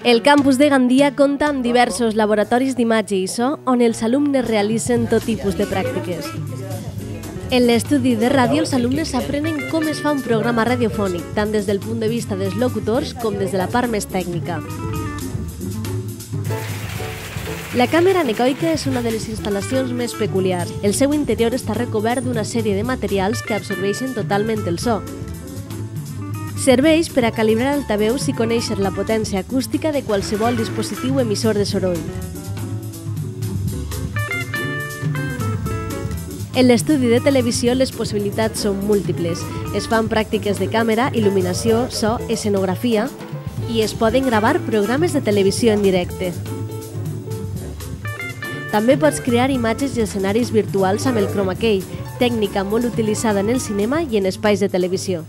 El campus de Gandia compta amb diversos laboratoris d'imatge i so on els alumnes realitzen tot tipus de pràctiques. En l'estudi de ràdio, els alumnes aprenen com es fa un programa radiofònic, tant des del punt de vista dels locutors com des de la part més tècnica. La càmera anecoica és una de les instal·lacions més peculiars. El seu interior està recobert d'una sèrie de materials que absorbeixen totalment el so. Serveix per a calibrar altaveus i conèixer la potència acústica de qualsevol dispositiu emissor de soroll. En l'estudi de televisió les possibilitats són múltiples. Es fan pràctiques de càmera, il·luminació, so, escenografia i es poden gravar programes de televisió en directe. També pots crear imatges i escenaris virtuals amb el chroma key, tècnica molt utilitzada en el cinema i en espais de televisió.